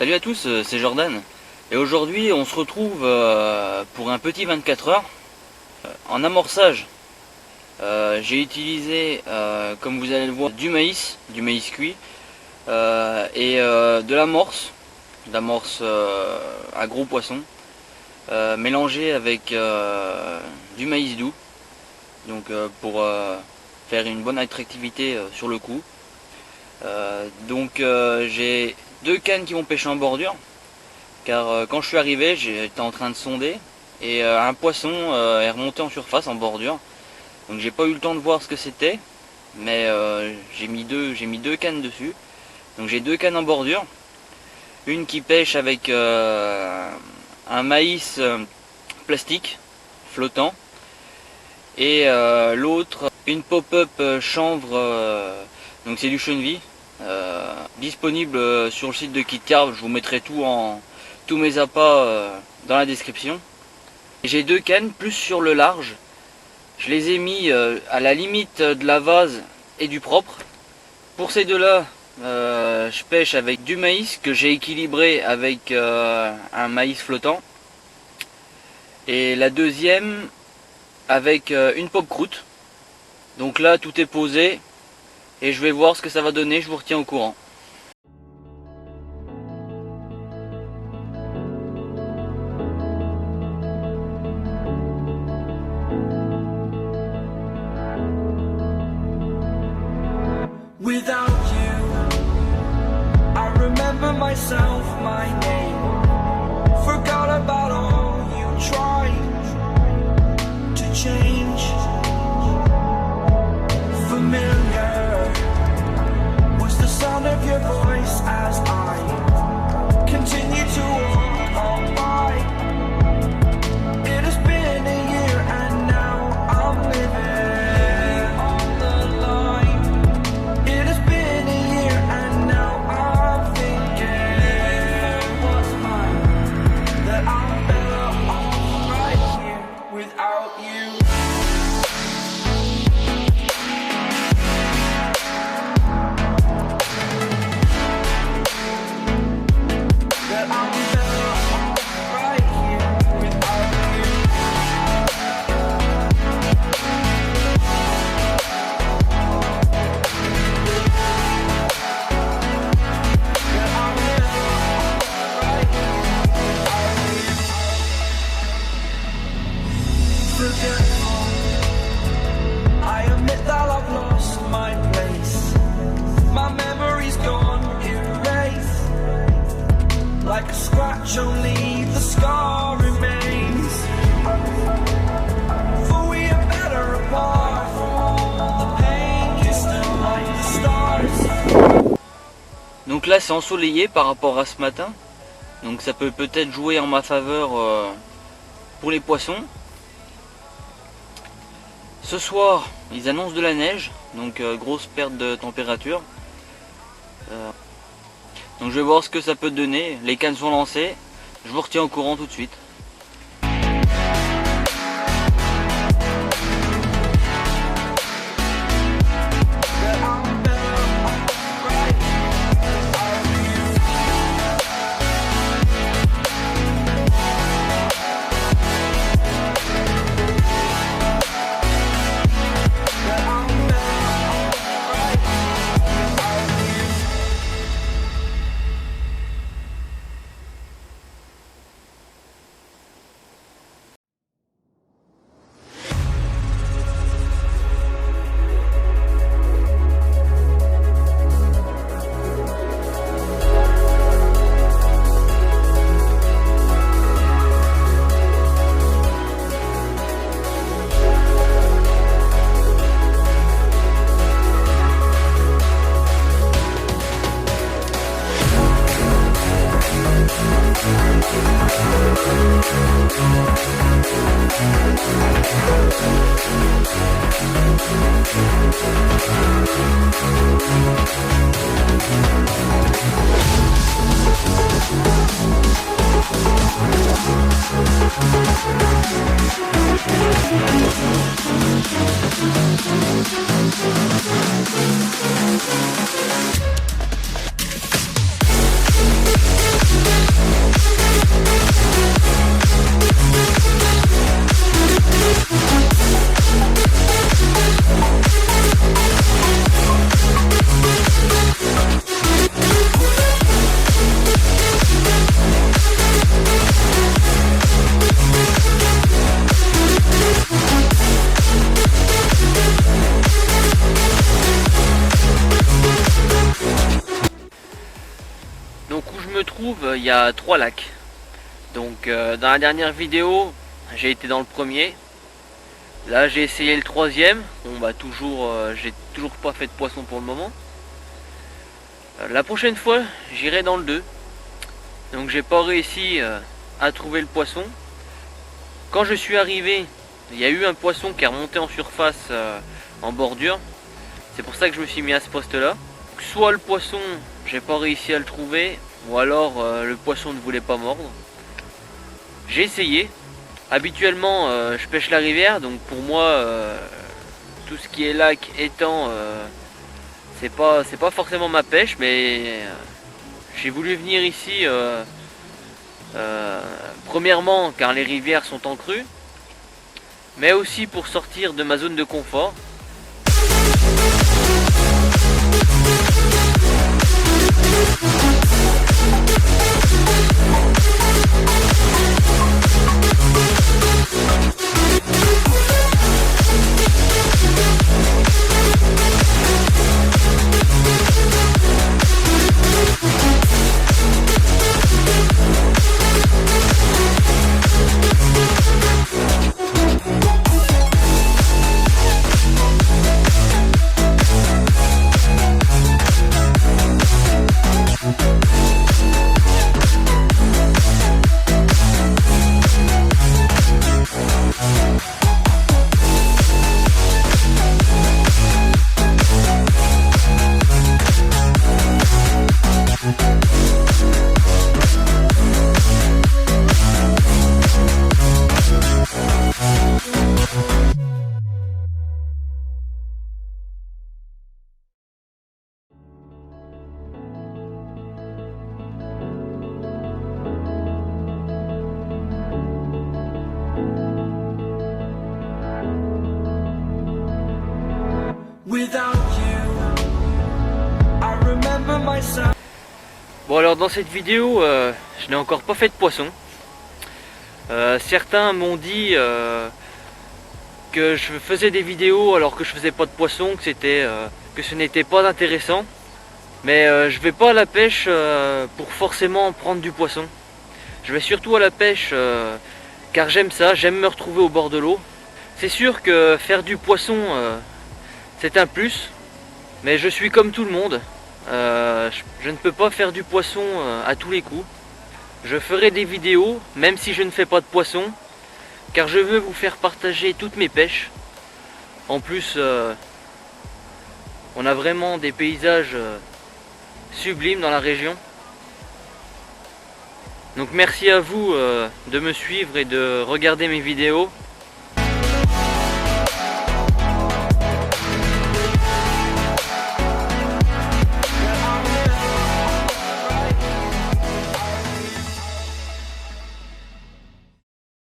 Salut à tous, c'est Jordan. Et aujourd'hui on se retrouve pour un petit 24 heures. En amorçage, j'ai utilisé, comme vous allez le voir, du maïs cuit et de l'amorce à gros poisson, mélangé avec du maïs doux, donc pour faire une bonne attractivité sur le coup. J'ai 2 cannes qui vont pêcher en bordure, car quand je suis arrivé, j'étais en train de sonder et un poisson est remonté en surface en bordure. Donc j'ai pas eu le temps de voir ce que c'était, mais j'ai mis deux cannes dessus. Donc j'ai 2 cannes en bordure, une qui pêche avec un maïs plastique flottant et l'autre une pop-up chanvre, donc c'est du cheneville, disponible sur le site de KitCarp. Je vous mettrai tous mes appâts dans la description. J'ai 2 cannes plus sur le large. Je les ai mis à la limite de la vase et du propre. Pour ces deux-là, je pêche avec du maïs que j'ai équilibré avec un maïs flottant. Et la deuxième avec une pop croûte. Donc là, tout est posé et je vais voir ce que ça va donner. Je vous retiens au courant. Without you, I remember myself, my name. Forgot about all you tried to change. Familiar was the sound of your voice as I continue to walk on by. It has been a year and now I'm living on the line. It has been a year and now I'm thinking what's mine, that I'm better off right here without you. That I'm better off right here without you. That I'm better off right here without you. Forgetful, I admit that I've lost my place. My memory's gone erased. Like a scratch, only the scar remains. For we are better apart. The pain distant like the stars. Donc là c'est ensoleillé par rapport à ce matin, donc ça peut peut-être jouer en ma faveur pour les poissons. Ce soir ils annoncent de la neige, donc grosse perte de température. Donc je vais voir ce que ça peut donner. Les cannes sont lancées, je vous retiens au courant tout de suite. That I'm better off right here without you. That I'm better off right here without you. trouve, il y a 3 lacs. Donc dans la dernière vidéo, j'ai été dans le premier. Là j'ai essayé le troisième. Bon bah j'ai toujours pas fait de poisson pour le moment. La prochaine fois j'irai dans le 2. Donc j'ai pas réussi à trouver le poisson. Quand je suis arrivé, il y a eu un poisson qui est remonté en surface en bordure. C'est pour ça que je me suis mis à ce poste là. Soit le poisson, j'ai pas réussi à le trouver, ou alors le poisson ne voulait pas mordre. J'ai essayé. Habituellement je pêche la rivière, donc pour moi tout ce qui est lac, étang, c'est pas forcément ma pêche, mais j'ai voulu venir ici premièrement car les rivières sont en crue, mais aussi pour sortir de ma zone de confort. Bon alors dans cette vidéo, je n'ai encore pas fait de poisson. Certains m'ont dit que je faisais des vidéos alors que je faisais pas de poisson, que ce n'était pas intéressant. Mais je vais pas à la pêche pour forcément prendre du poisson. Je vais surtout à la pêche car j'aime ça, j'aime me retrouver au bord de l'eau. C'est sûr que faire du poisson c'est un plus, mais je suis comme tout le monde. Je ne peux pas faire du poisson à tous les coups. Je ferai des vidéos même si je ne fais pas de poisson, car je veux vous faire partager toutes mes pêches. En plus on a vraiment des paysages sublimes dans la région. Donc merci à vous de me suivre et de regarder mes vidéos.